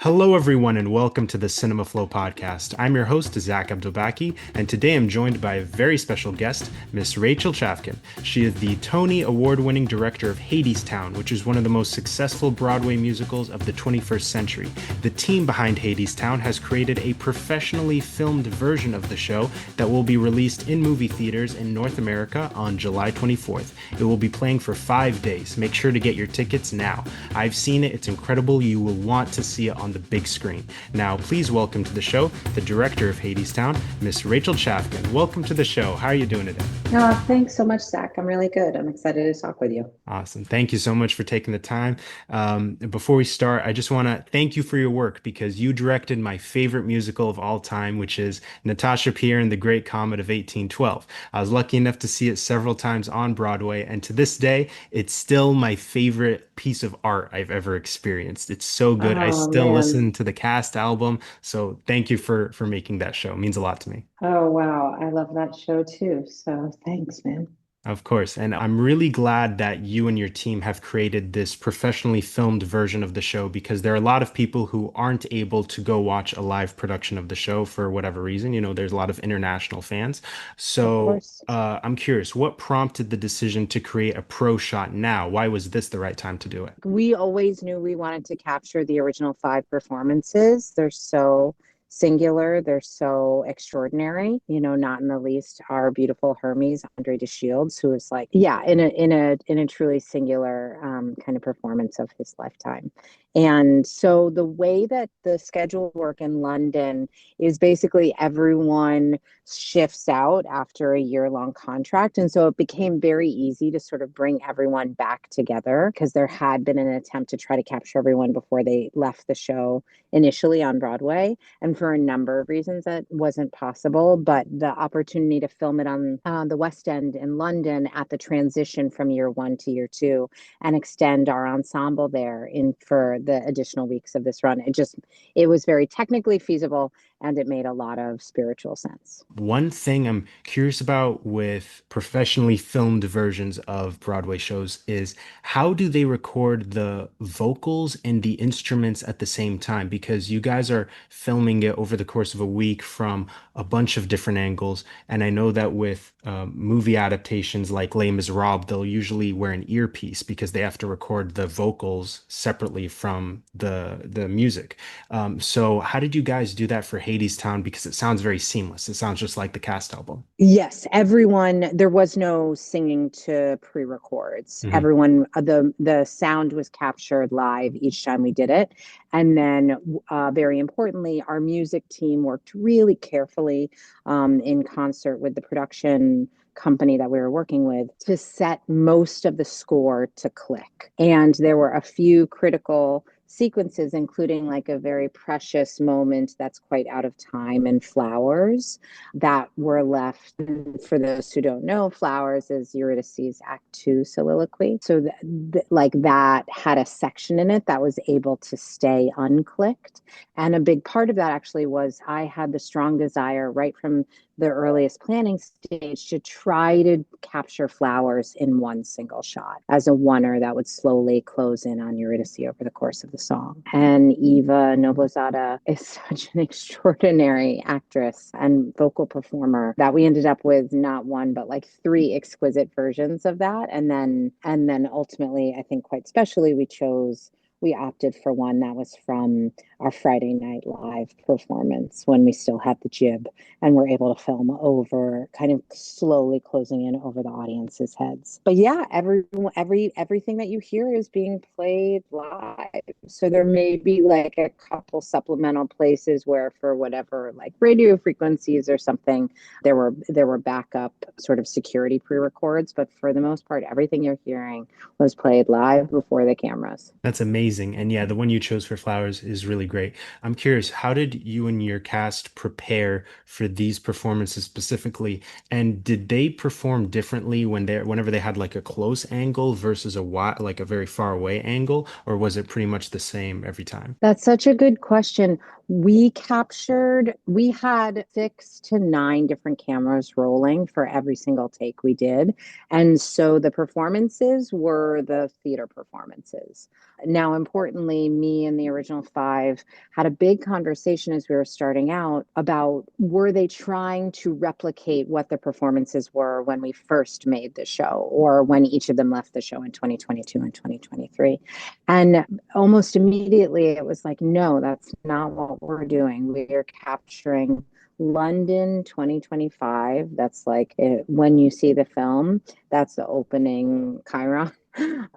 Hello, everyone, and welcome to the Cinema Flow podcast. I'm your host, Zach Abdulbaki, and today I'm joined by a very special guest, Miss Rachel Chavkin. She is the Tony Award-winning director of Hadestown, which is one of the most successful Broadway musicals of the 21st century. The team behind Hadestown has created a professionally filmed version of the show that will be released in movie theaters in North America on July 24th. It will be playing for 5 days. Make sure to get your tickets now. I've seen it. It's incredible. You will want to see it on the big screen. Now, please welcome to the show the director of Hadestown, Miss Rachel Chavkin. Welcome to the show. How are you doing today? Thanks so much, Zach. I'm really good. I'm excited to talk with you. Awesome. Thank you so much for taking the time. Before we start, I just want to thank you for your work because you directed my favorite musical of all time, which is Natasha, Pierre and the Great Comet of 1812. I was lucky enough to see it several times on Broadway, and to this day, it's still my favorite piece of art I've ever experienced. It's so good. I Oh still man. listen to the cast album, so thank you for making that show. It means a lot to me. Oh wow. I love that show too. So thanks, man. Of course. And I'm really glad that you and your team have created this professionally filmed version of the show because there are a lot of people who aren't able to go watch a live production of the show for whatever reason. You know, there's a lot of international fans. Of So course. I'm curious, what prompted the decision to create a pro shot now? Why was this the right time to do it? We always knew we wanted to capture the original five performances. They're so singular, they're so extraordinary, not in the least our beautiful Hermes, Andre de Shields, who is like, yeah, in a truly singular kind of performance of his lifetime. And so the way that the schedule work in London is basically everyone shifts out after a year-long contract. And so it became very easy to sort of bring everyone back together because there had been an attempt to try to capture everyone before they left the show initially on Broadway. And for a number of reasons, that wasn't possible. But the opportunity to film it on the West End in London at the transition from year one to year two and extend our ensemble there in for the additional weeks of this run, it was very technically feasible and it made a lot of spiritual sense. One thing I'm curious about with professionally filmed versions of Broadway shows is how do they record the vocals and the instruments at the same time? Because you guys are filming it over the course of a week from a bunch of different angles. And I know that with movie adaptations like Les Miserables, they'll usually wear an earpiece because they have to record the vocals separately from the music. So how did you guys do that for Hadestown? Because it sounds very seamless. It sounds just like the cast album. Yes, everyone, there was no singing to pre-records. Hmm. Everyone, the sound was captured live each time we did it. And then, very importantly, our music team worked really carefully in concert with the production company that we were working with to set most of the score to click. And there were a few critical sequences, including like a very precious moment that's quite out of time in Flowers that were left. For those who don't know, Flowers is Eurydice's Act Two soliloquy. So like that had a section in it that was able to stay unclicked. And a big part of that actually was I had the strong desire right from the earliest planning stage to try to capture Flowers in one single shot as a oneer that would slowly close in on Eurydice over the course of the song. And Eva Noblezada is such an extraordinary actress and vocal performer that we ended up with not one but like three exquisite versions of that. And then ultimately, I think quite specially, we opted for one that was from our Friday Night Live performance when we still had the jib and were able to film over, kind of slowly closing in over the audience's heads. But yeah, everything that you hear is being played live. So there may be like a couple supplemental places where for whatever like radio frequencies or something, there were backup sort of security pre-records, but for the most part, everything you're hearing was played live before the cameras. That's amazing. And yeah, the one you chose for Flowers is really great. I'm curious, how did you and your cast prepare for these performances specifically? And did they perform differently whenever they had like a close angle versus like a very far away angle, or was it pretty much the same every time? That's such a good question. We had 6 to 9 different cameras rolling for every single take we did. And so the performances were the theater performances. Now, importantly, me and the original five had a big conversation as we were starting out about were they trying to replicate what the performances were when we first made the show or when each of them left the show in 2022 and 2023. And almost immediately it was like, no, that's not what we're doing. We're capturing London 2025. That's like when you see the film, that's the opening Chiron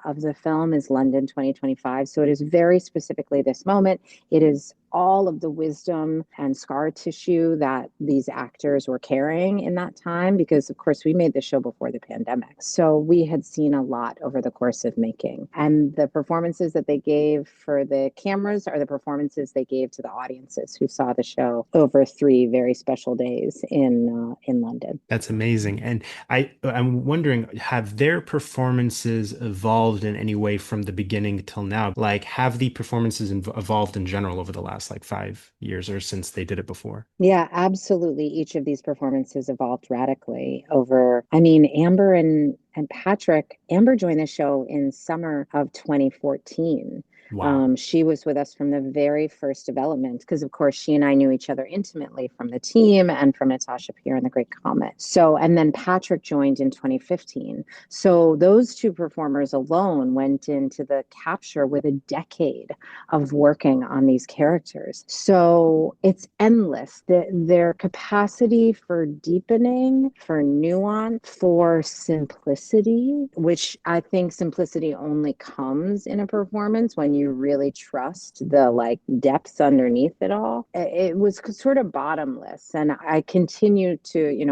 of the film is London 2025. So it is very specifically this moment. It is all of the wisdom and scar tissue that these actors were carrying in that time, because of course we made the show before the pandemic. So we had seen a lot over the course of making. And the performances that they gave for the cameras are the performances they gave to the audiences who saw the show over 3 very special days in London. That's amazing. And I'm wondering, have their performances evolved in any way from the beginning till now? Like, have the performances evolved in general over the last like 5 years or since they did it before? Yeah, absolutely. Each of these performances evolved radically over, I mean, Amber and Patrick, Amber joined the show in summer of 2014. Wow. She was with us from the very first development because, of course, she and I knew each other intimately from the team and from Natasha, Pierre and the Great Comet. So, and then Patrick joined in 2015. So those two performers alone went into the capture with a decade of working on these characters. So it's endless. Their capacity for deepening, for nuance, for simplicity, which I think simplicity only comes in a performance when you really trust the like depths underneath it all. It was sort of bottomless. And I continue to,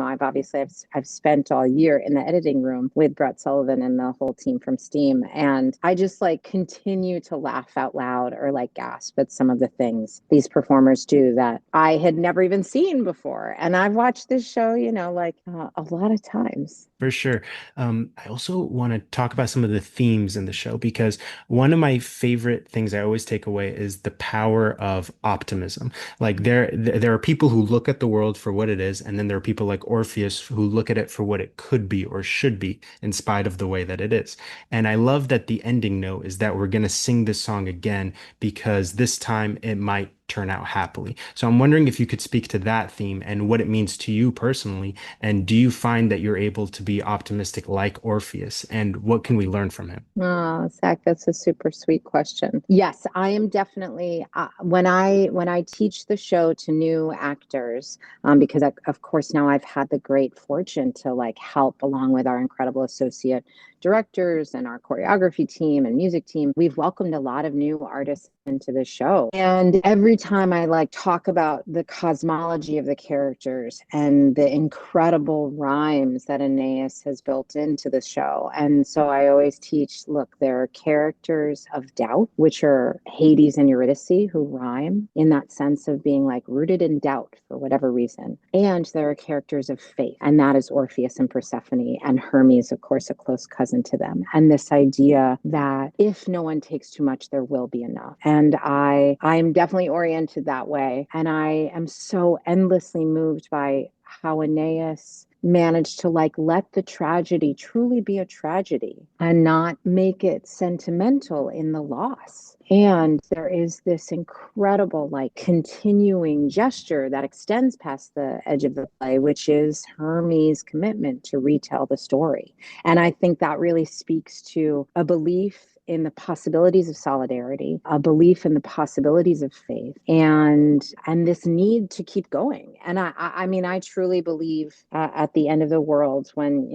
I've spent all year in the editing room with Brett Sullivan and the whole team from Steam. And I just like continue to laugh out loud or like gasp at some of the things these performers do that I had never even seen before. And I've watched this show, a lot of times. For sure. I also want to talk about some of the themes in the show because one of my favorite things I always take away is the power of optimism. Like there are people who look at the world for what it is, and then there are people like Orpheus who look at it for what it could be or should be, in spite of the way that it is. And I love that the ending note is that we're going to sing this song again because this time it might turn out happily. So I'm wondering if you could speak to that theme and what it means to you personally. And do you find that you're able to be optimistic like Orpheus? And what can we learn from him? Oh, Zach, that's a super sweet question. Yes, I am definitely when I teach the show to new actors, because of course now I've had the great fortune to like help along with our incredible associate directors and our choreography team and music team. We've welcomed a lot of new artists into the show. And every time I like talk about the cosmology of the characters and the incredible rhymes that Aeneas has built into the show. And so I always teach, look, there are characters of doubt, which are Hades and Eurydice, who rhyme in that sense of being like rooted in doubt for whatever reason. And there are characters of faith, and that is Orpheus and Persephone, and Hermes, of course, a close cousin to them. And this idea that if no one takes too much, there will be enough. And I'm definitely oriented that way. And I am so endlessly moved by how Aeneas managed to like let the tragedy truly be a tragedy and not make it sentimental in the loss. And there is this incredible like continuing gesture that extends past the edge of the play, which is Hermes' commitment to retell the story. And I think that really speaks to a belief in the possibilities of solidarity, a belief in the possibilities of faith, and this need to keep going. And I mean, I truly believe at the end of the world when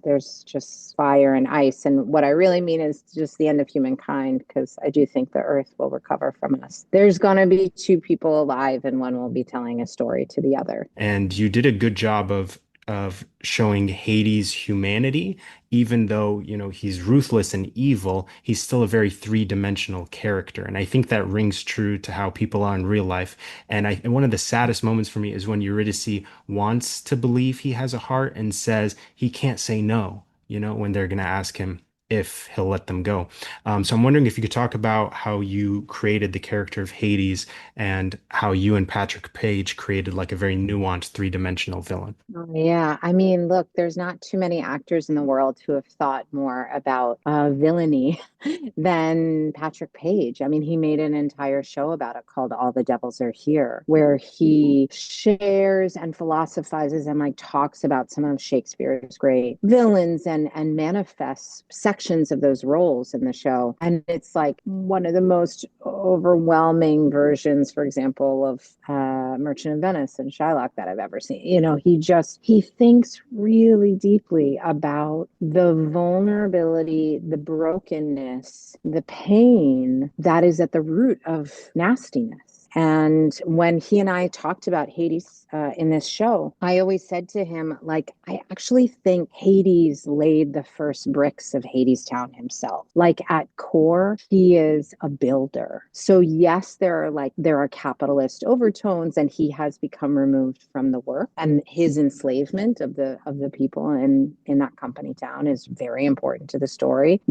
there's just fire and ice. And what I really mean is just the end of humankind, because I do think the Earth will recover from us. There's going to be two people alive, and one will be telling a story to the other. And you did a good job of showing Hades' humanity, even though, he's ruthless and evil, he's still a very three-dimensional character. And I think that rings true to how people are in real life. And one of the saddest moments for me is when Eurydice wants to believe he has a heart and says he can't say no, when they're going to ask him if he'll let them go. So I'm wondering if you could talk about how you created the character of Hades and how you and Patrick Page created like a very nuanced three-dimensional villain. Oh, yeah. I mean, look, there's not too many actors in the world who have thought more about villainy than Patrick Page. I mean, he made an entire show about it called All the Devils Are Here, where he shares and philosophizes and like talks about some of Shakespeare's great villains and manifests sections of those roles in the show. And it's like one of the most overwhelming versions, for example, of Merchant of Venice and Shylock that I've ever seen. You know, he thinks really deeply about the vulnerability, the brokenness, the pain that is at the root of nastiness. And when he and I talked about Hades in this show, I always said to him, like, I actually think Hades laid the first bricks of Hadestown himself. Like at core, he is a builder. So yes, there are capitalist overtones, and he has become removed from the work. And his enslavement of the people in that company town is very important to the story.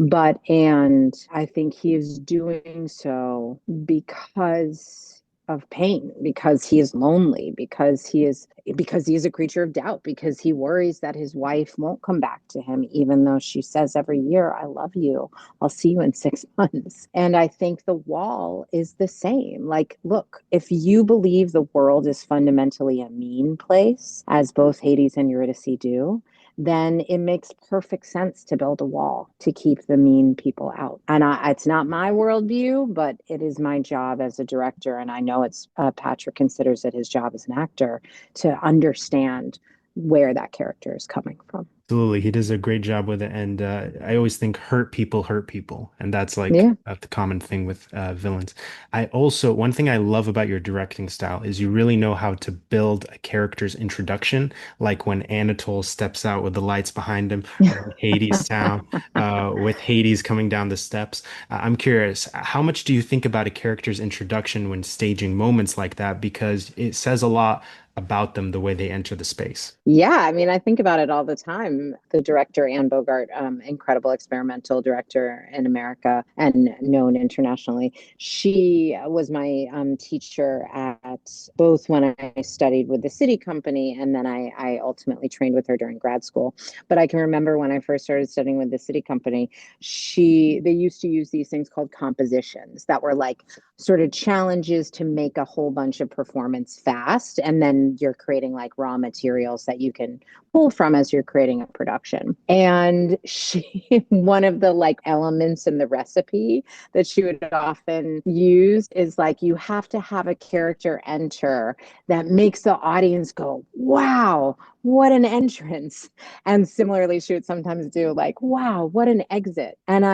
And I think he is doing so because of pain, because he is lonely, because he is a creature of doubt, because he worries that his wife won't come back to him, even though she says every year, I love you, I'll see you in 6 months. And I think the wall is the same. Like, look, if you believe the world is fundamentally a mean place, as both Hades and Eurydice do, then it makes perfect sense to build a wall to keep the mean people out. And it's not my worldview, but it is my job as a director. And I know it's Patrick considers it his job as an actor to understand where that character is coming from. Absolutely, he does a great job with it, and I always think hurt people, and that's like Yeah. the common thing with villains. I also one thing I love about your directing style is you really know how to build a character's introduction, like when Anatole steps out with the lights behind him, or in Hades Town, with Hades coming down the steps. I'm curious, how much do you think about a character's introduction when staging moments like that? Because it says a lot about them the way they enter the space. Yeah, I mean, I think about it all the time. The director, Anne Bogart, incredible experimental director in America and known internationally. She was my teacher at both when I studied with the City Company, and then I ultimately trained with her during grad school. But I can remember when I first started studying with the City Company, they used to use these things called compositions that were like sort of challenges to make a whole bunch of performance fast, and then you're creating like raw materials that you can pull from as you're creating a production. And one of the like elements in the recipe that she would often use is like, you have to have a character enter that makes the audience go, wow, what an entrance. And similarly, she would sometimes do like, wow, what an exit. And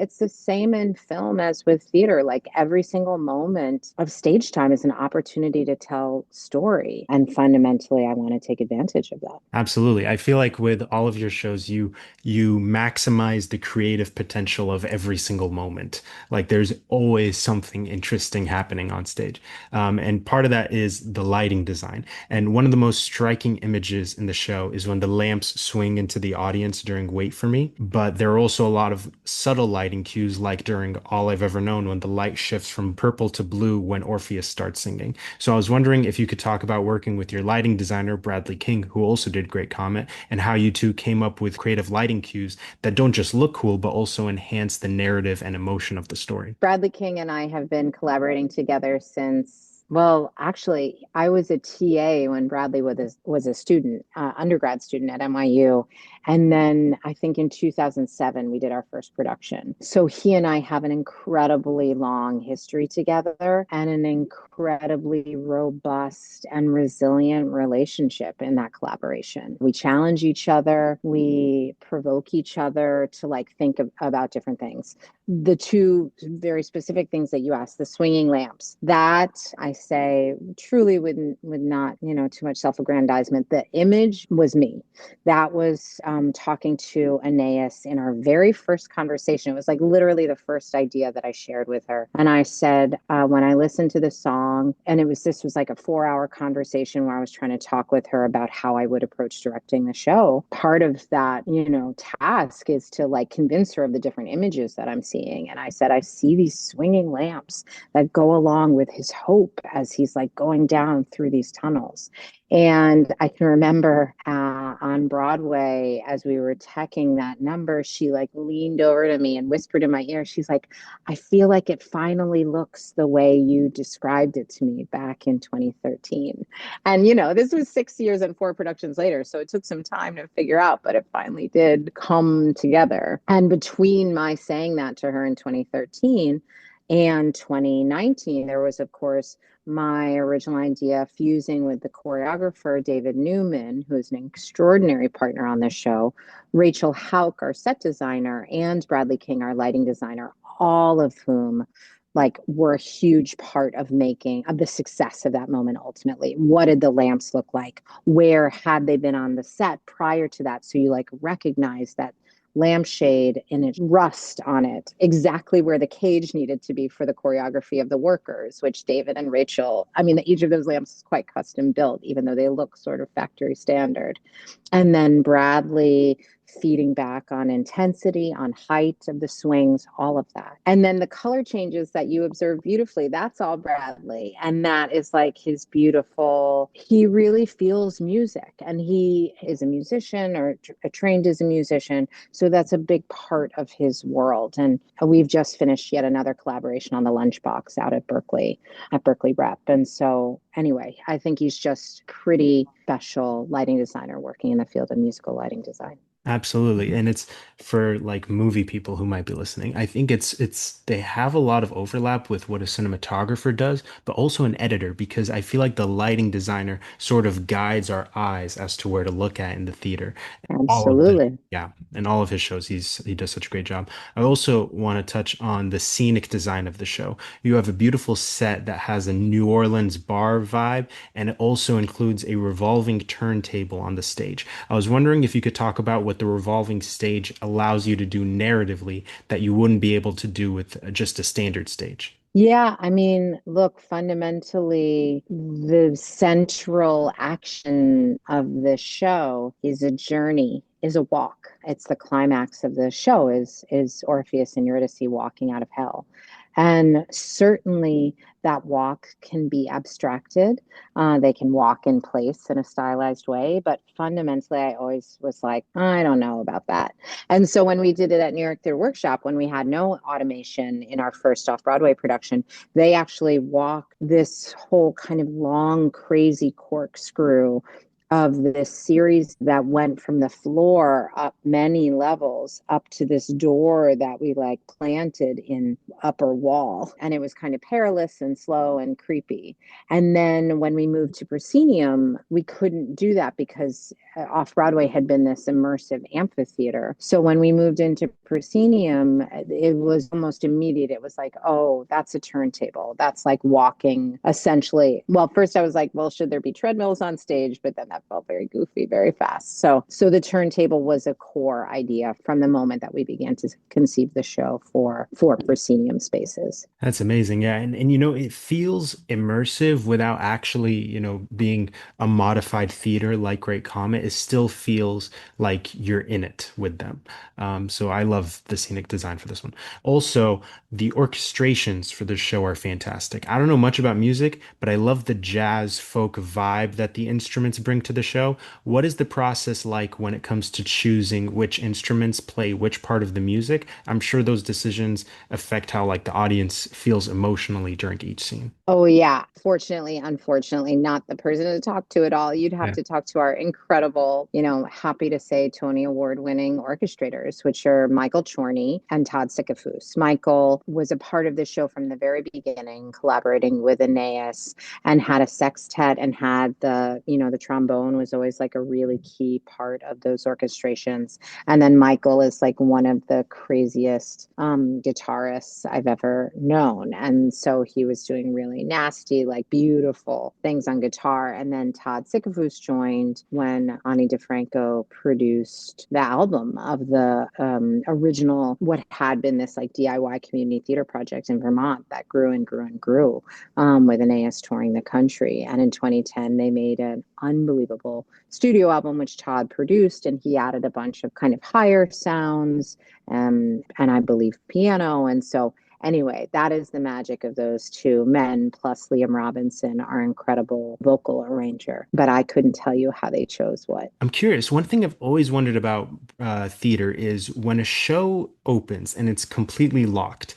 it's the same in film as with theater. Like every single moment of stage time is an opportunity to tell story. And fundamentally, I want to take advantage of that. Absolutely. I feel like with all of your shows, you maximize the creative potential of every single moment. Like there's always something interesting happening on stage. And part of that is the lighting design. And one of the most striking images in the show is when the lamps swing into the audience during Wait for Me. But there are also a lot of subtle lighting cues, like during All I've Ever Known, when the light shifts from purple to blue when Orpheus starts singing. So I was wondering if you could talk about working with your lighting designer, Bradley King, who also did Great Comet, and how you two came up with creative lighting cues that don't just look cool, but also enhance the narrative and emotion of the story. Bradley King and I have been collaborating together since, well, actually, I was a TA when Bradley was a student, undergrad student at NYU. And then I think in 2007, we did our first production. So he and I have an incredibly long history together and an incredibly robust and resilient relationship in that collaboration. We challenge each other, we provoke each other to like about different things. The two very specific things that you asked, the swinging lamps, that I say truly with not, too much self-aggrandizement. The image was me. That was talking to Aeneas in our very first conversation. It was like literally the first idea that I shared with her. And I said, when I listen to the song, long. And this was like a 4 hour conversation where I was trying to talk with her about how I would approach directing the show. Part of that, task is to like convince her of the different images that I'm seeing. And I said, I see these swinging lamps that go along with his hope as he's like going down through these tunnels. And I can remember on Broadway, as we were teching that number, she like leaned over to me and whispered in my ear. She's like, I feel like it finally looks the way you described it to me back in 2013. And, this was 6 years and 4 productions later. So it took some time to figure out, but it finally did come together. And between my saying that to her in 2013 and 2019, there was, of course, my original idea fusing with the choreographer, David Newman, who's an extraordinary partner on this show, Rachel Hauk, our set designer, and Bradley King, our lighting designer, all of whom like were a huge part of the success of that moment. Ultimately, what did the lamps look like? Where had they been on the set prior to that? So you like recognize that lampshade and its rust on it, exactly where the cage needed to be for the choreography of the workers, which David and Rachel, I mean, each of those lamps is quite custom built, even though they look sort of factory standard. And then Bradley feeding back on intensity, on height of the swings, all of that. And then the color changes that you observe beautifully, that's all Bradley. And that is like his beautiful, he really feels music, and he is a musician or trained as a musician. So that's a big part of his world. And we've just finished yet another collaboration on the Lunchbox out at Berkeley Rep. And so anyway, I think he's just pretty special lighting designer working in the field of musical lighting design. Absolutely. And it's for like movie people who might be listening. I think it's they have a lot of overlap with what a cinematographer does, but also an editor, because I feel like the lighting designer sort of guides our eyes as to where to look at in the theater. All of the Absolutely. Yeah, in all of his shows, he does such a great job. I also want to touch on the scenic design of the show. You have a beautiful set that has a New Orleans bar vibe, and it also includes a revolving turntable on the stage. I was wondering if you could talk about what the revolving stage allows you to do narratively that you wouldn't be able to do with just a standard stage. Yeah, I mean, look, fundamentally, the central action of the show is a journey, is a walk. It's the climax of the show is Orpheus and Eurydice walking out of hell. And certainly that walk can be abstracted. They can walk in place in a stylized way, but fundamentally, I always was like, I don't know about that. And so when we did it at New York Theater Workshop, when we had no automation in our first off-Broadway production, they actually walked this whole kind of long, crazy corkscrew of this series that went from the floor up many levels up to this door that we like planted in upper wall. And it was kind of perilous and slow and creepy. And then when we moved to proscenium, we couldn't do that because off Broadway had been this immersive amphitheater. So when we moved into proscenium, it was almost immediate. It was like, oh, that's a turntable. That's like walking essentially. Well, first I was like, well, should there be treadmills on stage? But then that felt very goofy very fast. So the turntable was a core idea from the moment that we began to conceive the show for proscenium spaces. That's amazing. Yeah. And it feels immersive without actually, being a modified theater like Great Comet. It still feels like you're in it with them. So I love the scenic design for this one. Also, the orchestrations for this show are fantastic. I don't know much about music, but I love the jazz folk vibe that the instruments bring to the show. What is the process like when it comes to choosing which instruments play which part of the music? I'm sure those decisions affect how like the audience feels emotionally during each scene. Oh, yeah. Fortunately, unfortunately, not the person to talk to at all. You'd have Yeah. to talk to our incredible, happy to say Tony Award winning orchestrators, which are Michael Chorney and Todd Sikafus. Michael was a part of the show from the very beginning, collaborating with Aeneas, and had a sextet and had the trombone trombone was always like a really key part of those orchestrations. And then Michael is like one of the craziest guitarists I've ever known. And so he was doing really nasty, like beautiful things on guitar. And then Todd Sikafus joined when Ani DeFranco produced the album of the original, what had been this like DIY community theater project in Vermont that grew and grew and grew with Aeneas touring the country. And in 2010, they made an unbelievable studio album, which Todd produced, and he added a bunch of kind of higher sounds and I believe piano. And so anyway, that is the magic of those two men, plus Liam Robinson, our incredible vocal arranger. But I couldn't tell you how they chose what. I'm curious. One thing I've always wondered about theater is when a show opens and it's completely locked,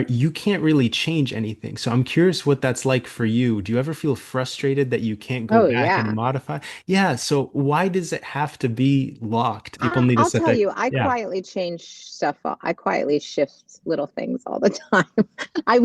you can't really change anything. So I'm curious what that's like for you. Do you ever feel frustrated that you can't go Oh, back and yeah. modify? Yeah. So why does it have to be locked? People need to I'll set tell that. you, I Yeah. quietly change stuff. I quietly shift little things all the time. I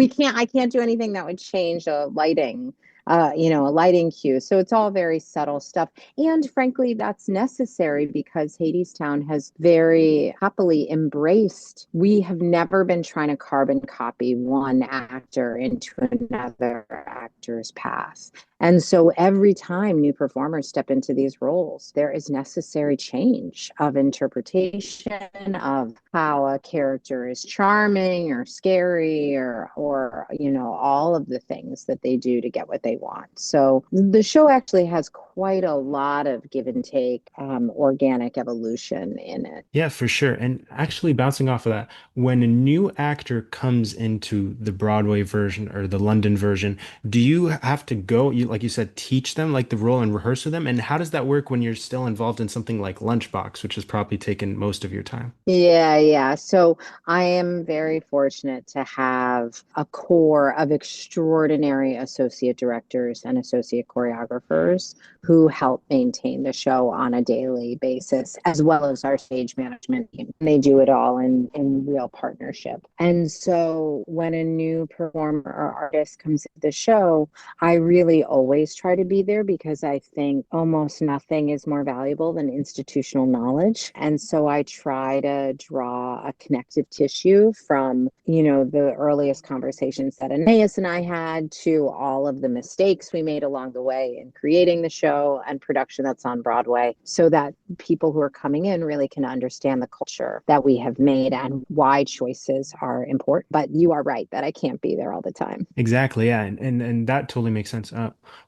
can't do anything that would change a lighting, a lighting cue. So it's all very subtle stuff. And frankly, that's necessary because Hadestown has very happily embraced. We have never been trying to carbon copy one actor into another actor's path. And so every time new performers step into these roles, there is necessary change of interpretation of how a character is charming or scary or all of the things that they do to get what they want. So the show actually has quite a lot of give and take, organic evolution in it. Yeah, for sure. And actually, bouncing off of that, when a new actor comes into the Broadway version or the London version, do you have to go, like you said, teach them like the role and rehearse with them? And how does that work when you're still involved in something like Lunchbox, which has probably taken most of your time? Yeah, yeah. So I am very fortunate to have a core of extraordinary associate directors and associate choreographers who help maintain the show on a daily basis, as well as our stage management team. They do it all in real partnership. And so when a new performer or artist comes to the show, I really always try to be there because I think almost nothing is more valuable than institutional knowledge. And so I try to draw a connective tissue from, the earliest conversations that Aeneas and I had to all of the mistakes we made along the way in creating the show and production that's on Broadway so that people who are coming in really can understand the culture that we have made and why choices are important. But you are right that I can't be there all the time. Exactly, yeah, and that totally makes sense.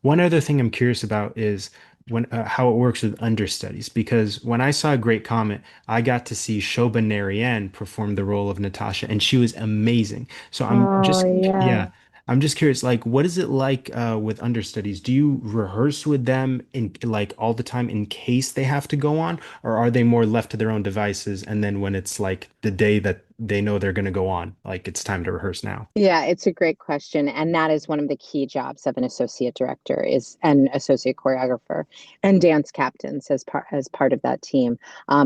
One other thing I'm curious about is when how it works with understudies, because when I saw Great Comet, I got to see Shobha Narayan perform the role of Natasha, and she was amazing. So Oh, yeah. yeah, I'm just curious, like, what is it like with understudies? Do you rehearse with them in like all the time in case they have to go on, or are they more left to their own devices, and then when it's like the day that they know they're going to go on, like it's time to rehearse now? Yeah, it's a great question. And that is one of the key jobs of an associate director is an associate choreographer and dance captains as part of that team,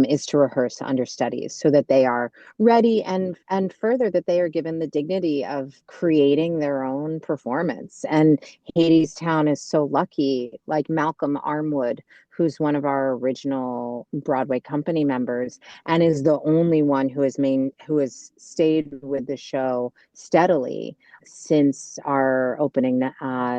is to rehearse understudies so that they are ready and further that they are given the dignity of creating their own performance. And Hadestown is so lucky, like Malcolm Armwood, who's one of our original Broadway company members and is the only one who has stayed with the show steadily since our opening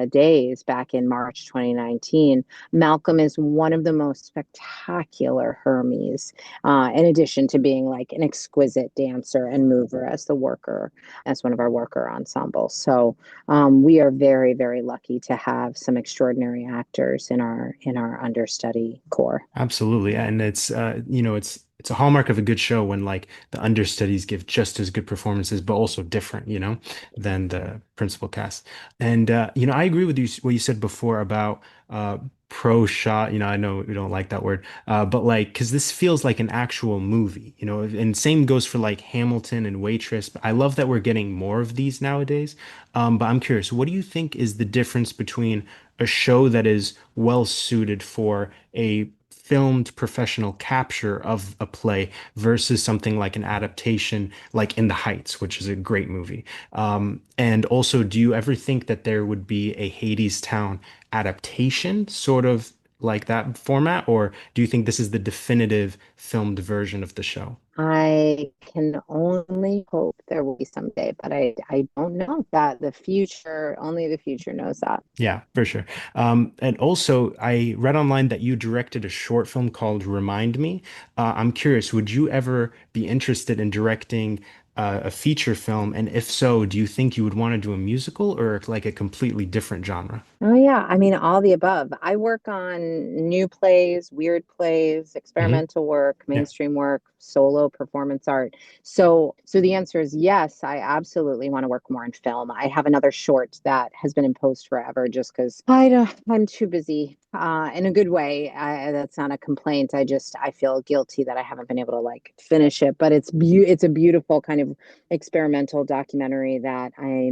days back in March 2019. Malcolm is one of the most spectacular Hermes, in addition to being like an exquisite dancer and mover as one of our worker ensembles. So we are very, very lucky to have some extraordinary actors in our understudy core. Absolutely. And it's a hallmark of a good show when like the understudies give just as good performances, but also different, than the principal cast. And I agree with you what you said before about pro shot. I know we don't like that word, but like because this feels like an actual movie, and same goes for like Hamilton and Waitress. But I love that we're getting more of these nowadays. But I'm curious, what do you think is the difference between a show that is well suited for a filmed professional capture of a play versus something like an adaptation like In the Heights, which is a great movie. And also, do you ever think that there would be a Hadestown adaptation, sort of like that format, or do you think this is the definitive filmed version of the show? I can only hope there will be someday, but I don't know that the future, only the future knows that. Yeah, for sure. And also, I read online that you directed a short film called Remind Me. I'm curious, would you ever be interested in directing a feature film? And if so, do you think you would want to do a musical or like a completely different genre? Oh yeah, I mean all the above. I work on new plays, weird plays, Hmm. experimental work, Yeah. mainstream work, solo performance art. So the answer is yes, I absolutely want to work more in film. I have another short that has been in post forever just because I'm too busy. In a good way. That's not a complaint. I feel guilty that I haven't been able to like finish it, but it's a beautiful kind of experimental documentary that I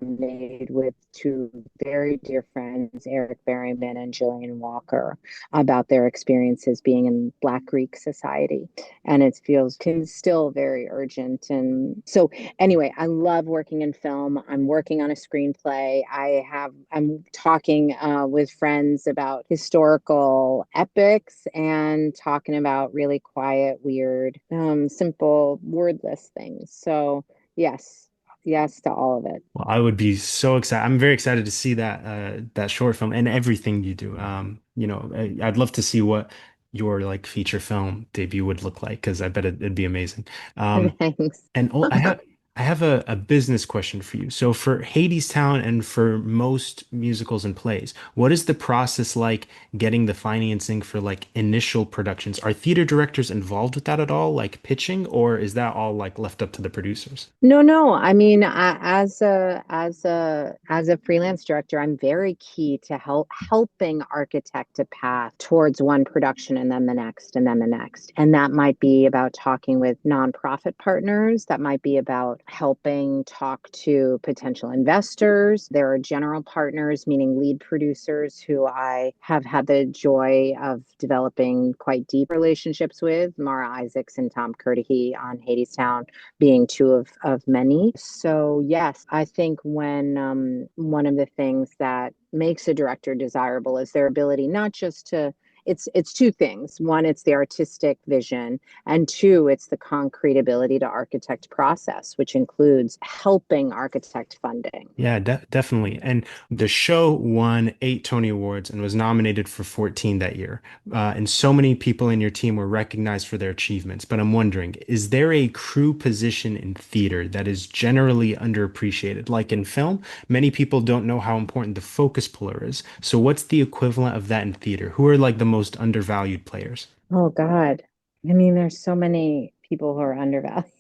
made with two very dear friends, Eric Berryman and Jillian Walker, about their experiences being in Black Greek society. And it feels still very urgent. And so, anyway, I love working in film. I'm working on a screenplay. I'm talking with friends about historical epics and talking about really quiet, weird, simple, wordless things. So, yes, yes to all of it. Well, I would be so excited. I'm very excited to see that short film and everything you do. I'd love to see what your like feature film debut would look like because I bet it'd be amazing. Um, Thanks. And I have a business question for you. So for Hadestown and for most musicals and plays, what is the process like getting the financing for like initial productions? Are theater directors involved with that at all, like pitching, or is that all like left up to the producers? No, no. I mean, as a freelance director, I'm very key to helping architect a path towards one production and then the next and then the next. And that might be about talking with nonprofit partners. That might be about helping talk to potential investors. There are general partners, meaning lead producers, who I have had the joy of developing quite deep relationships with, Mara Isaacs and Tom Curtihy on Hadestown being two of many. So yes, I think when one of the things that makes a director desirable is their ability not just to it's two things. One, it's the artistic vision, and two, it's the concrete ability to architect process, which includes helping architect funding. Yeah, definitely. And the show won 8 Tony Awards and was nominated for 14 that year. And so many people in your team were recognized for their achievements. But I'm wondering, is there a crew position in theater that is generally underappreciated? Like in film, many people don't know how important the focus puller is. So what's the equivalent of that in theater? Who are like the most undervalued players? Oh God. I mean, there's so many people who are undervalued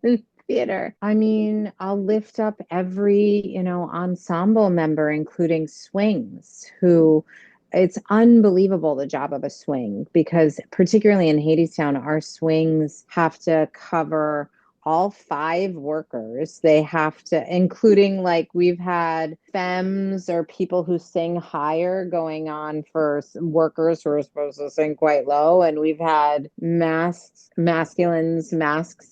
in theater. I mean, I'll lift up every, ensemble member, including swings, who it's unbelievable the job of a swing because particularly in Hadestown, our swings have to cover all five workers. They have to, including like we've had femmes or people who sing higher going on for workers who are supposed to sing quite low, and we've had masks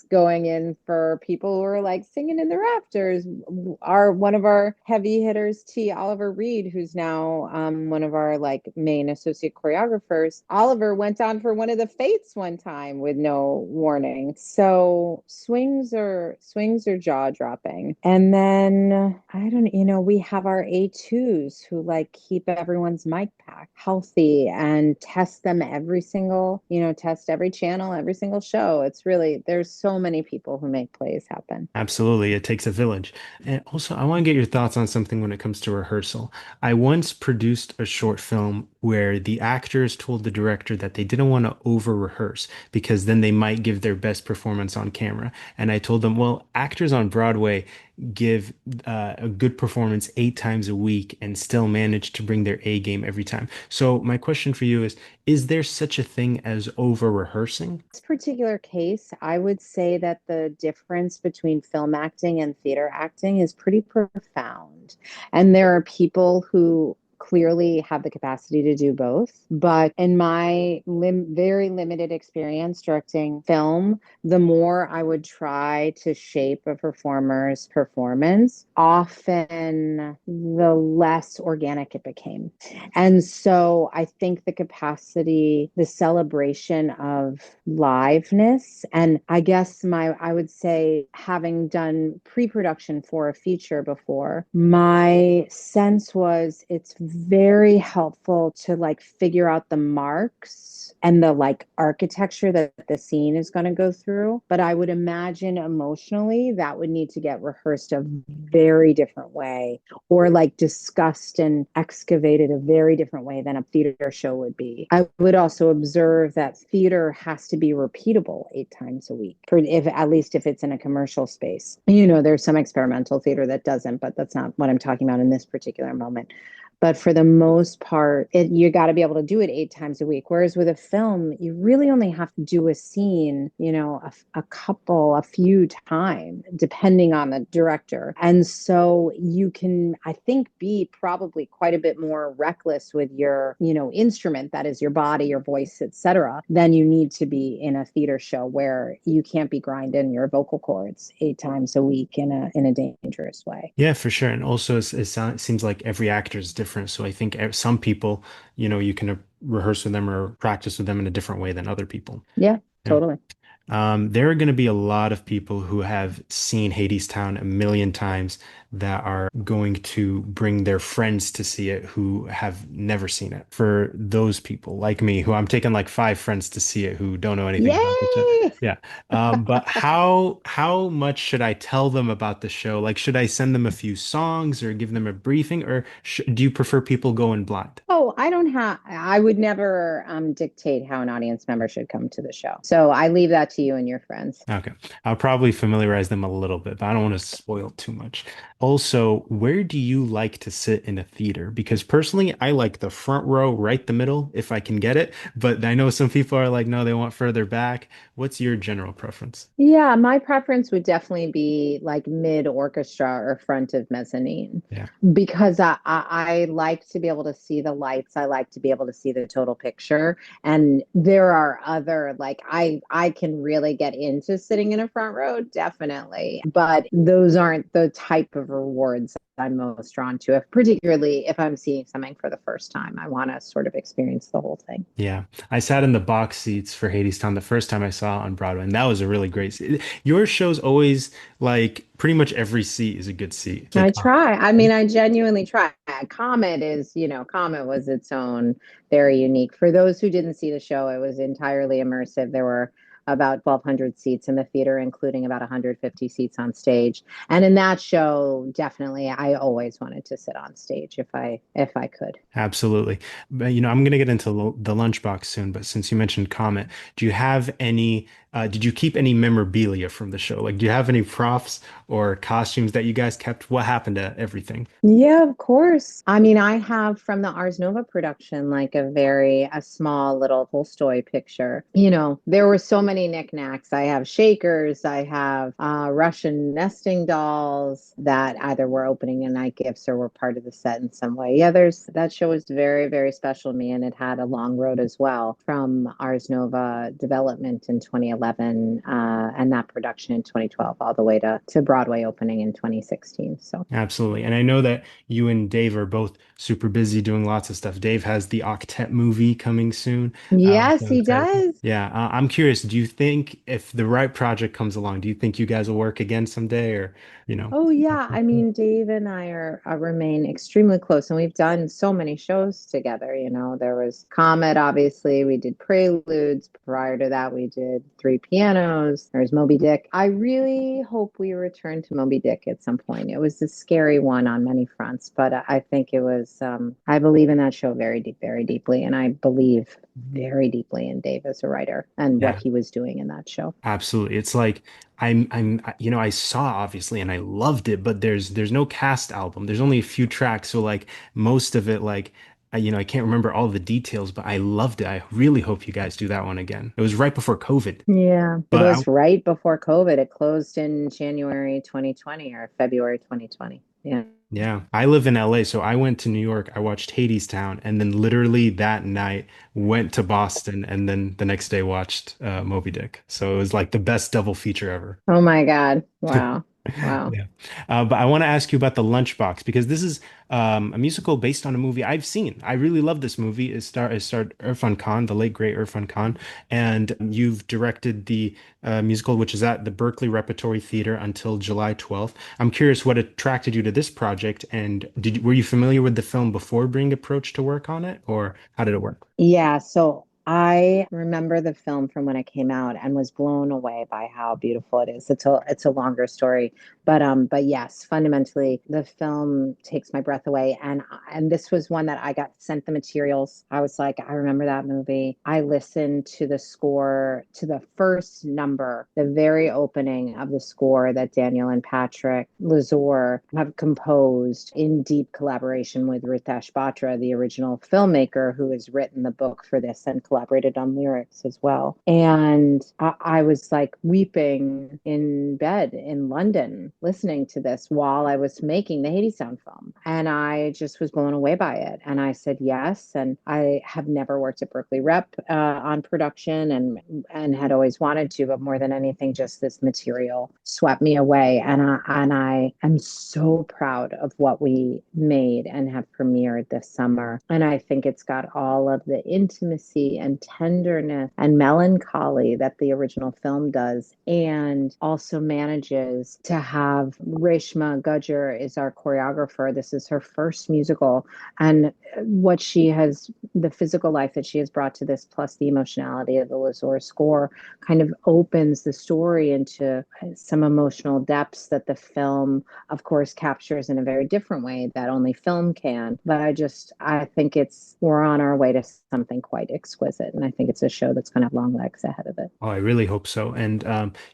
going in for people who are like singing in the rafters. Our one of our heavy hitters, T. Oliver Reed, who's now one of our like main associate choreographers. Oliver went on for one of the Fates one time with no warning. So swings are jaw dropping. And then I don't, we have our A2s who like keep everyone's mic pack healthy and test them test every channel, every single show. It's really, there's so many people who make plays happen. Absolutely, it takes a village. And also, I want to get your thoughts on something when it comes to rehearsal. I once produced a short film where the actors told the director that they didn't want to over rehearse because then they might give their best performance on camera. And I told them, well, actors on Broadway give a good performance 8 times a week and still manage to bring their A game every time. So, my question for you is there such a thing as over rehearsing? This particular case, I would say that the difference between film acting and theater acting is pretty profound. And there are people who clearly have the capacity to do both. But in my very limited experience directing film, the more I would try to shape a performer's performance, often the less organic it became. And so I think the capacity, the celebration of liveness, and I guess I would say, having done pre-production for a feature before, my sense was it's very helpful to like figure out the marks and the like architecture that the scene is going to go through. But I would imagine emotionally that would need to get rehearsed a very different way, or like discussed and excavated a very different way than a theater show would be. I would also observe that theater has to be repeatable 8 times a week, for if at least if it's in a commercial space. You know, there's some experimental theater that doesn't, but that's not what I'm talking about in this particular moment. But for the most part, you got to be able to do it 8 times a week. Whereas with a film, you really only have to do a scene, you know, a few times, depending on the director. And so you can, I think, be probably quite a bit more reckless with your, you know, instrument, that is your body, your voice, etc., than you need to be in a theater show where you can't be grinding your vocal cords 8 times a week in a dangerous way. Yeah, for sure. And also, it seems like every actor is different. So I think some people, you can rehearse with them or practice with them in a different way than other people. Yeah, Yeah. totally. There are going to be a lot of people who have seen Hadestown a million times that are going to bring their friends to see it who have never seen it. For those people, like me, who I'm taking like 5 friends to see it who don't know anything about the show. Yay! Yeah. But how much should I tell them about the show? Like, should I send them a few songs or give them a briefing, or sh do you prefer people go in blind? Oh, I would never dictate how an audience member should come to the show. So I leave that to you and your friends. Okay. I'll probably familiarize them a little bit, but I don't want to spoil too much. Also, where do you like to sit in a theater? Because personally, I like the front row, right the middle, if I can get it. But I know some people are like, no, they want further back. What's your general preference? Yeah, my preference would definitely be like mid orchestra or front of mezzanine, Yeah. because I like to be able to see the lights. I like to be able to see the total picture. And there are other, like, I can really get into sitting in a front row, definitely. But those aren't the type of rewards I'm most drawn to, particularly if I'm seeing something for the first time. I want to sort of experience the whole thing. Yeah. I sat in the box seats for Hadestown the first time I saw it on Broadway, and that was a really great seat. Your show's always like pretty much every seat is a good seat. It's like, I try. I mean, I genuinely try. Comet is, Comet was its own very unique. For those who didn't see the show, it was entirely immersive. There were about 1,200 seats in the theater, including about 150 seats on stage. And in that show, definitely, I always wanted to sit on stage if I could. absolutely. But, I'm going to get into the lunchbox soon, but since you mentioned Comet, do you have did you keep any memorabilia from the show? Like, do you have any props or costumes that you guys kept? What happened to everything? Yeah, of course. I mean, I have from the Ars Nova production, like a small little Tolstoy picture. There were so many knickknacks. I have shakers, I have Russian nesting dolls that either were opening and night gifts or were part of the set in some way. Yeah, that show was very, very special to me, and it had a long road as well from Ars Nova development in 2011 and that production in 2012 all the way to Broadway opening in 2016. So. Absolutely. And I know that you and Dave are both super busy doing lots of stuff. Dave has the Octet movie coming soon. Yes, So he excited. does. Yeah, I'm curious. Do you think if the right project comes along, do you think you guys will work again someday or, you know? Oh yeah, I mean, Dave and I remain extremely close, and we've done so many shows together. There was Comet, obviously. We did Preludes. Prior to that, we did Three Pianos. There's Moby Dick. I really hope we return to Moby Dick at some point. It was a scary one on many fronts, but I think it was. I believe in that show very deep, very deeply, and I believe very deeply in Dave as a writer and what Yeah. he was doing in that show. Absolutely. It's like I saw obviously and I loved it, but there's no cast album. There's only a few tracks. So like most of it, like I can't remember all the details, but I loved it. I really hope you guys do that one again. It was right before COVID, Yeah, it but was right before COVID. It closed in January 2020 or February 2020. Yeah. yeah, I live in LA, so I went to New York. I watched Hadestown, and then literally that night went to Boston, and then the next day watched Moby Dick. So it was like the best double feature ever. Oh my God. Wow. Wow. Yeah. But I want to ask you about the Lunchbox because this is a musical based on a movie I've seen. I really love this movie. It starred Irfan Khan, the late great Irfan Khan, and you've directed the musical, which is at the Berkeley Repertory Theater until July 12th. I'm curious what attracted you to this project, and were you familiar with the film before being approached to work on it, or how did it work? Yeah, so I remember the film from when it came out and was blown away by how beautiful it is. It's a longer story, but yes, fundamentally the film takes my breath away, and this was one that I got sent the materials. I was like, I remember that movie. I listened to the score, to the first number, the very opening of the score that Daniel and Patrick Lazor have composed in deep collaboration with Ritesh Batra, the original filmmaker who has written the book for this and collaborated on lyrics as well. And I was like weeping in bed in London listening to this while I was making the Hadestown film. And I just was blown away by it. And I said yes. And I have never worked at Berkeley Rep on production and had always wanted to, but more than anything, just this material swept me away. And I am so proud of what we made and have premiered this summer. And I think it's got all of the intimacy and tenderness and melancholy that the original film does, and also manages to have Reshma Gujjar is our choreographer. This is her first musical, and what she has, the physical life that she has brought to this, plus the emotionality of the Lazor score, kind of opens the story into some emotional depths that the film, of course, captures in a very different way that only film can. But I think we're on our way to something quite exquisite. And I think it's a show that's going to have long legs ahead of it. Oh, I really hope so. And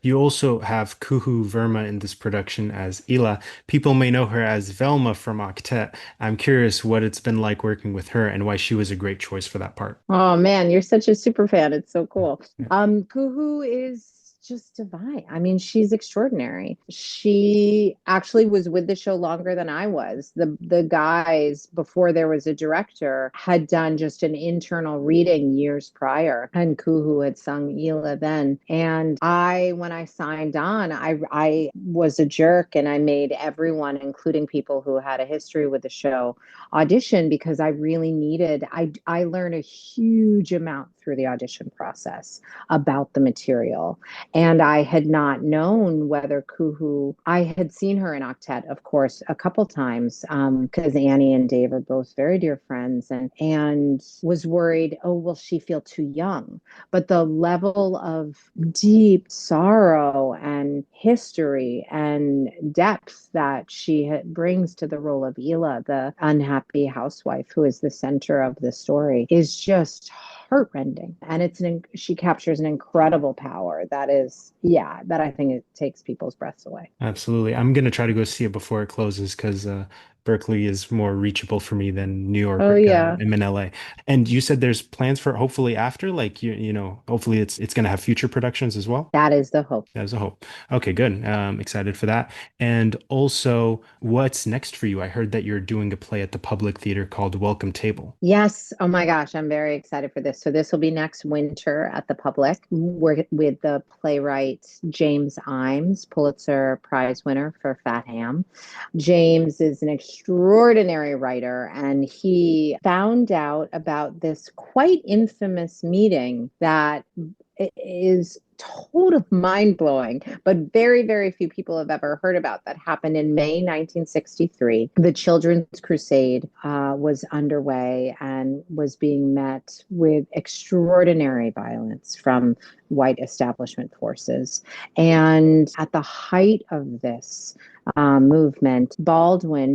you also have Kuhu Verma in this production as Ila. People may know her as Velma from Octet. I'm curious what it's been like working with her and why she was a great choice for that part. Oh man, you're such a super fan. It's so cool. Kuhu is just divine. I mean, she's extraordinary. She actually was with the show longer than I was. The guys, before there was a director, had done just an internal reading years prior, and Kuhu had sung Ela then. And when I signed on, I was a jerk and I made everyone, including people who had a history with the show, audition because I really needed. I learned a huge amount through the audition process about the material. And I had not known whether Kuhu, I had seen her in Octet, of course, a couple times, because Annie and Dave are both very dear friends, and was worried, oh, will she feel too young? But the level of deep sorrow and history and depth that brings to the role of Ela, the unhappy housewife who is the center of the story, is just heartrending. And she captures an incredible power that I think it takes people's breaths away. Absolutely. I'm gonna try to go see it before it closes because Berkeley is more reachable for me than New York. Oh yeah, I'm in LA. And you said there's plans for hopefully after, like hopefully it's gonna have future productions as well. that is the hope. As a hope. Okay, good. Excited for that. And also, what's next for you? I heard that you're doing a play at the Public Theater called Welcome Table. Yes. Oh my gosh, I'm very excited for this. So this will be next winter at the Public. We're with the playwright James Imes, Pulitzer Prize winner for Fat Ham. James is an extraordinary writer, and he found out about this quite infamous meeting that is total mind blowing, but very, very few people have ever heard about, that happened in May 1963. The Children's Crusade was underway and was being met with extraordinary violence from white establishment forces. And at the height of this movement,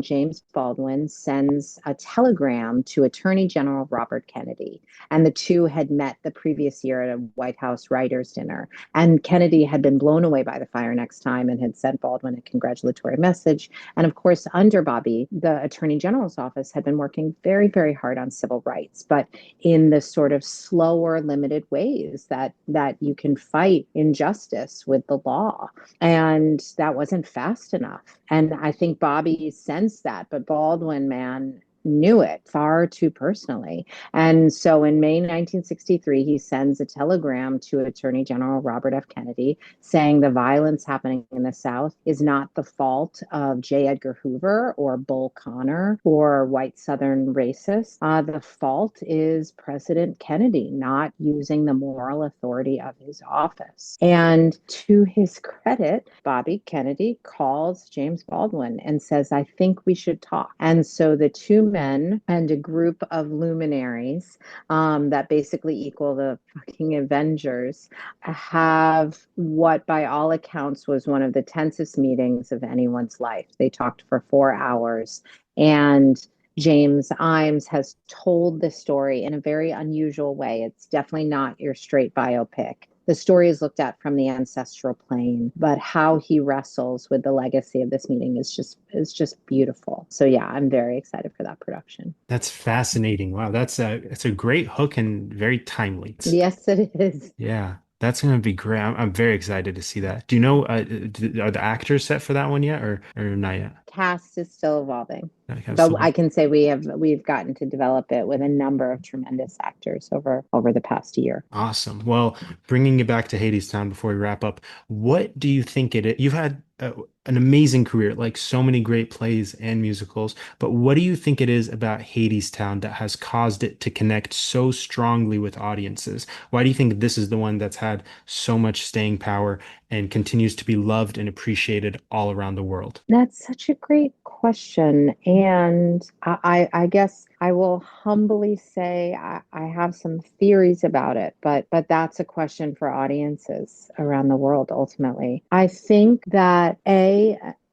James Baldwin, sends a telegram to Attorney General Robert Kennedy. And the two had met the previous year at a White House writers' dinner. And Kennedy had been blown away by the fire next time and had sent Baldwin a congratulatory message. And of course, under Bobby, the Attorney General's office had been working very, very hard on civil rights, but in the sort of slower, limited ways that you can fight injustice with the law. And that wasn't fast enough. And I think Bobby sensed that, but Baldwin, man, knew it far too personally. And so in May 1963, he sends a telegram to Attorney General Robert F. Kennedy saying the violence happening in the South is not the fault of J. Edgar Hoover or Bull Connor or white Southern racists. The fault is President Kennedy not using the moral authority of his office. And to his credit, Bobby Kennedy calls James Baldwin and says, I think we should talk. And so the two men and a group of luminaries that basically equal the fucking Avengers have what by all accounts was one of the tensest meetings of anyone's life. They talked for 4 hours, and James Imes has told this story in a very unusual way. It's definitely not your straight biopic. The story is looked at from the ancestral plane, but how he wrestles with the legacy of this meeting is just beautiful. So yeah, I'm very excited for that production. That's fascinating. Wow, that's a great hook and very timely. Yes, it is. Yeah, that's gonna be great. I'm very excited to see that. Do you know, are the actors set for that one yet, or not yet? Cast is still evolving, Okay, but so I can say we've gotten to develop it with a number of tremendous actors over the past year. awesome. Well, bringing it back to Hadestown before we wrap up, what do you think it is? You've had an amazing career, like so many great plays and musicals, but what do you think it is about Hadestown that has caused it to connect so strongly with audiences? Why do you think this is the one that's had so much staying power and continues to be loved and appreciated all around the world? That's such a great question. And I guess I will humbly say I have some theories about it, but that's a question for audiences around the world ultimately. I think that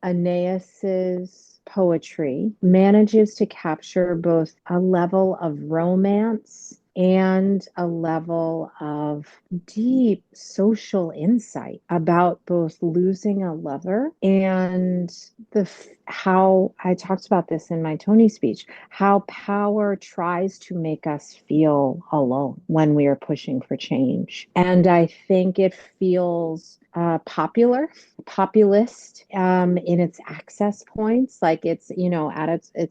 Aeneas's poetry manages to capture both a level of romance and a level of deep social insight about both losing a lover and how I talked about this in my Tony speech, how power tries to make us feel alone when we are pushing for change. And I think it feels populist in its access points. Like it's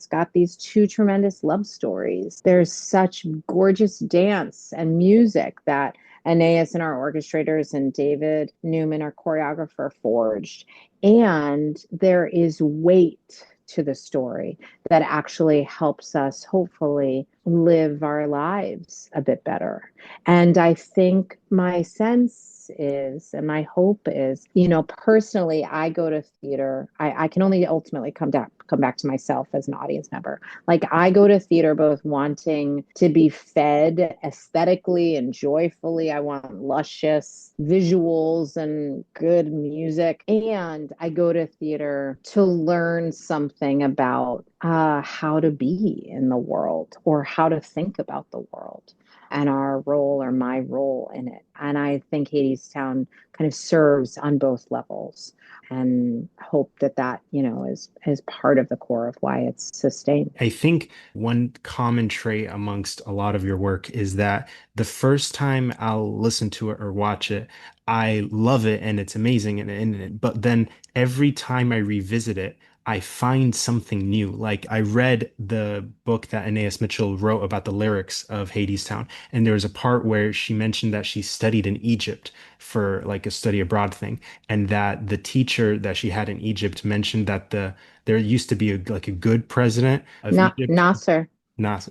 got these two tremendous love stories. There's such gorgeous dance and music that Aeneas and our orchestrators and David Newman, our choreographer, forged. And there is weight to the story that actually helps us hopefully live our lives a bit better. And I think my sense is, and my hope is, personally, I go to theater. I can only ultimately come back to myself as an audience member. Like I go to theater both wanting to be fed aesthetically and joyfully. I want luscious visuals and good music. And I go to theater to learn something about how to be in the world or how to think about the world and our role or my role in it. And I think Hadestown kind of serves on both levels and hope that is part of the core of why it's sustained. I think one common trait amongst a lot of your work is that the first time I'll listen to it or watch it, I love it and it's amazing but then every time I revisit it, I find something new. Like I read the book that Anais Mitchell wrote about the lyrics of Hadestown, and there was a part where she mentioned that she studied in Egypt for like a study abroad thing, and that the teacher that she had in Egypt mentioned that there used to be like a good president of Egypt. Nasser.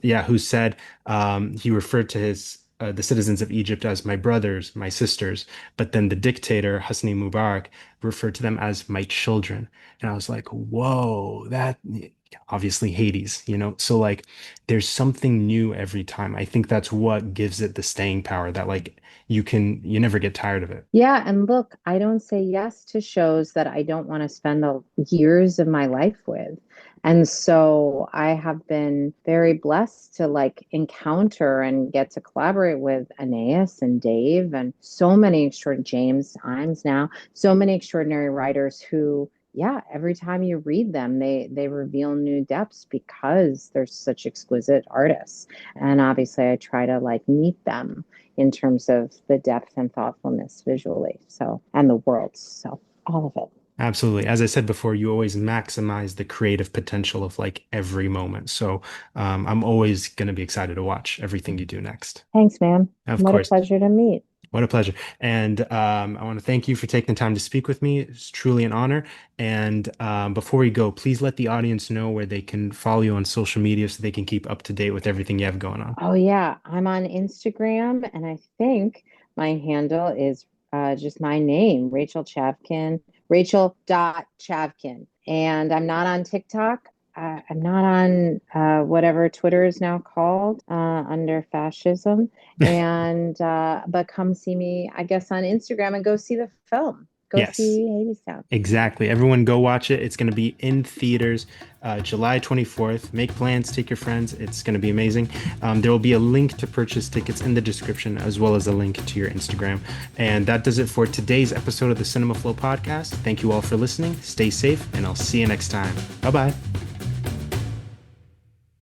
Yeah, who said he referred to his the citizens of Egypt as my brothers, my sisters, but then the dictator Hosni Mubarak referred to them as my children, and I was like, whoa, that obviously Hades, so like there's something new every time. I think that's what gives it the staying power that like you never get tired of it. Yeah, and look, I don't say yes to shows that I don't want to spend the years of my life with. And so I have been very blessed to like encounter and get to collaborate with Aeneas and Dave and so many extraordinary James Imes now, so many extraordinary writers who, yeah, every time you read them, they reveal new depths because they're such exquisite artists. And obviously I try to like meet them in terms of the depth and thoughtfulness visually. So, and the worlds. So, all of it. Absolutely. As I said before, you always maximize the creative potential of like every moment. So I'm always going to be excited to watch everything you do next. Thanks, man. Of What a course. pleasure to meet. What a pleasure. And I want to thank you for taking the time to speak with me. It's truly an honor. And before we go, please let the audience know where they can follow you on social media so they can keep up to date with everything you have going on. Oh, yeah. I'm on Instagram, and I think my handle is just my name, Rachel Chavkin, Rachel.Chavkin. And I'm not on TikTok. I'm not on whatever Twitter is now called under fascism. And but come see me, I guess, on Instagram and go see the film. Go Yes. see Hadestown. Exactly. Everyone go watch it. It's going to be in theaters July 24th. Make plans, take your friends. It's going to be amazing. There will be a link to purchase tickets in the description, as well as a link to your Instagram. And that does it for today's episode of the Cinema Flow podcast. Thank you all for listening. Stay safe, and I'll see you next time. Bye bye.